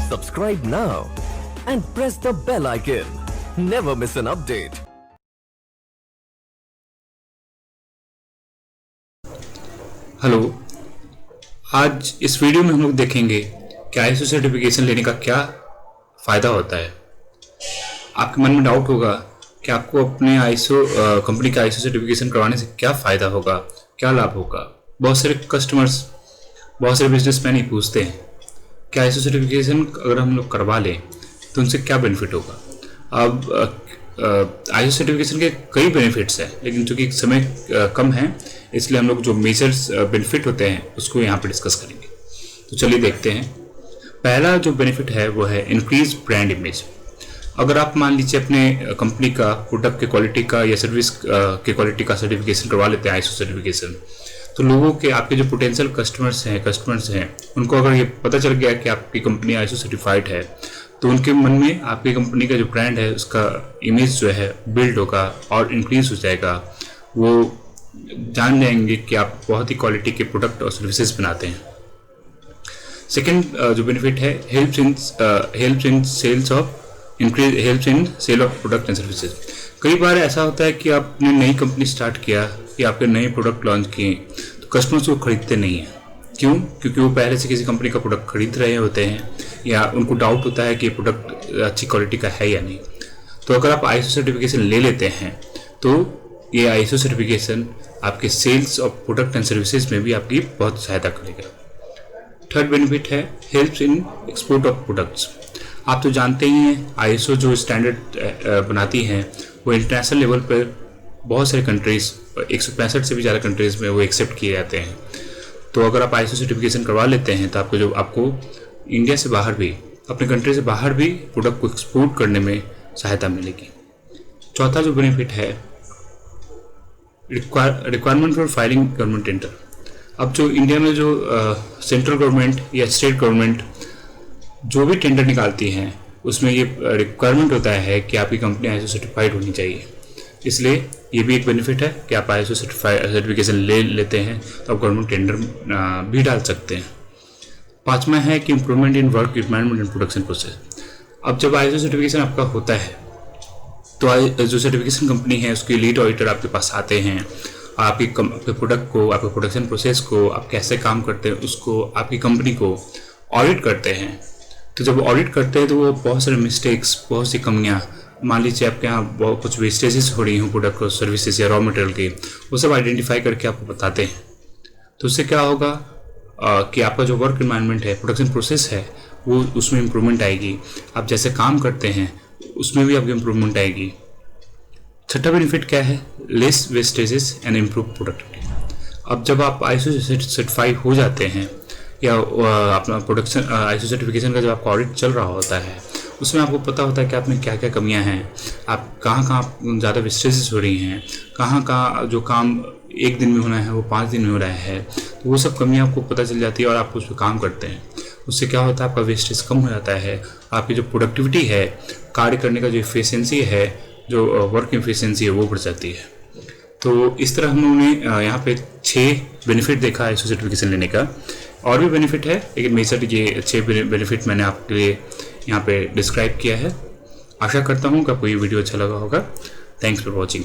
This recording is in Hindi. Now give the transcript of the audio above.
Subscribe now and press the bell icon. Never miss an update. Hello, आज इस वीडियो में हम लोग देखेंगे कि आईएसओ सर्टिफिकेशन लेने का क्या फ़ायदा होता है। आपके मन में डाउट होगा कि आपको अपने आईएसओ कंपनी का आईएसओ सर्टिफिकेशन करवाने से क्या फ़ायदा होगा, क्या लाभ होगा। बहुत सारे कस्टमर्स, बहुत सारे बिजनेसमैन ही पूछते हैं कि आईएसओ सर्टिफिकेशन अगर हम लोग करवा लें तो उनसे क्या बेनिफिट होगा। अब आईएसओ सर्टिफिकेशन के कई बेनिफिट्स हैं, लेकिन चूँकि समय कम है इसलिए हम लोग जो मेजर्स बेनिफिट होते हैं उसको यहाँ पे डिस्कस करेंगे। तो चलिए देखते हैं। पहला जो बेनिफिट है वो है इंक्रीज ब्रांड इमेज। अगर आप मान लीजिए अपने कंपनी का प्रोडक्ट के क्वालिटी का या सर्विस के क्वालिटी का सर्टिफिकेशन करवा लेते हैं आईएसओ सर्टिफिकेशन, तो लोगों के, आपके जो पोटेंशियल कस्टमर्स हैं उनको अगर ये पता चल गया कि आपकी कंपनी आईएसओ सर्टिफाइड है तो उनके मन में आपकी कंपनी का जो ब्रांड है उसका इमेज जो है बिल्ड होगा और इंक्रीज हो जाएगा। वो जान जाएंगे कि आप बहुत ही क्वालिटी के प्रोडक्ट और सर्विसेज बनाते हैं। सेकंड जो बेनिफिट है, helps in sale of product and services. कई बार ऐसा होता है कि आपने नई कंपनी स्टार्ट किया या आपके नए प्रोडक्ट लॉन्च किए तो कस्टमर्स वो खरीदते नहीं हैं। क्यों? क्योंकि वो पहले से किसी कंपनी का प्रोडक्ट खरीद रहे होते हैं या उनको डाउट होता है कि ये प्रोडक्ट अच्छी क्वालिटी का है या नहीं। तो अगर आप आईएसओ सर्टिफिकेशन ले लेते हैं तो ये आईएसओ सर्टिफिकेशन आपके sales of product and services में भी आपकी बहुत सहायता करेगा। थर्ड बेनिफिट है helps in export of products. आप तो जानते ही हैं आईएसओ जो स्टैंडर्ड बनाती हैं वो इंटरनेशनल लेवल पर बहुत सारे कंट्रीज़, 165 से भी ज़्यादा कंट्रीज़ में वो एक्सेप्ट किए जाते हैं। तो अगर आप आईएसओ सर्टिफिकेशन करवा लेते हैं तो आपको इंडिया से बाहर भी, अपने कंट्री से बाहर भी प्रोडक्ट को एक्सपोर्ट करने में सहायता मिलेगी। चौथा जो बेनिफिट है, requirement for filing government tender. अब जो इंडिया में जो सेंट्रल गवर्नमेंट या स्टेट गवर्नमेंट जो भी टेंडर निकालती हैं उसमें ये रिक्वायरमेंट होता है कि आपकी कंपनी आईएसओ सर्टिफाइड होनी चाहिए। इसलिए ये भी एक बेनिफिट है कि आप आईएसओ सर्टिफिकेशन ले लेते हैं तो आप गवर्नमेंट टेंडर भी डाल सकते हैं। पांचवा है कि improvement in work environment and production process. अब जब आईएसओ सर्टिफिकेशन आपका होता है तो जो सर्टिफिकेशन कंपनी है उसके लीड ऑडिटर आपके पास आते हैं, आपके प्रोडक्ट को, आपके प्रोडक्शन प्रोसेस को, आप कैसे काम करते हैं उसको, आपकी कंपनी को ऑडिट करते हैं। तो जब ऑडिट करते हैं तो वो बहुत सारे मिस्टेक्स, बहुत सी कमियाँ, मान लीजिए आपके यहाँ बहुत कुछ वेस्टेजेस हो रही हों प्रोडक्ट और सर्विसेज या रॉ मटेरियल के, वो सब आइडेंटिफाई करके आपको बताते हैं। तो उससे क्या होगा कि आपका जो वर्क एनवायरनमेंट है, प्रोडक्शन प्रोसेस है, वो उसमें इम्प्रूवमेंट आएगी। आप जैसे काम करते हैं उसमें भी आपकी इम्प्रूवमेंट आएगी। छठा बेनिफिट क्या है, less vestiges and improve productivity. अब जब आप आईएसओ सर्टिफाई हो जाते हैं या अपना प्रोडक्शन आईएसओ सर्टिफिकेशन का जब आपका ऑडिट चल रहा होता है उसमें आपको पता होता है कि आप में क्या क्या कमियां हैं, आप कहाँ ज़्यादा वेस्टेजेस हो रही हैं, कहाँ जो काम एक दिन में होना है वो 5 दिन में हो रहा है। तो वो सब कमियां आपको पता चल जाती है और आप उस पर काम करते हैं। उससे क्या होता है, आपका वेस्टेज कम हो जाता है, आपकी जो प्रोडक्टिविटी है, कार्य करने का जो एफिशिएंसी है, जो वर्क एफिशिएंसी है वो बढ़ जाती है। तो इस तरह हम लोगों ने यहाँ पे 6 बेनिफिट देखा है आईएसओ सर्टिफिकेशन लेने का। और भी बेनिफिट है लेकिन मेजर ये 6 बेनिफिट मैंने आपके लिए यहाँ पे डिस्क्राइब किया है। आशा करता हूँ कि आपको ये वीडियो अच्छा लगा होगा। Thanks for watching.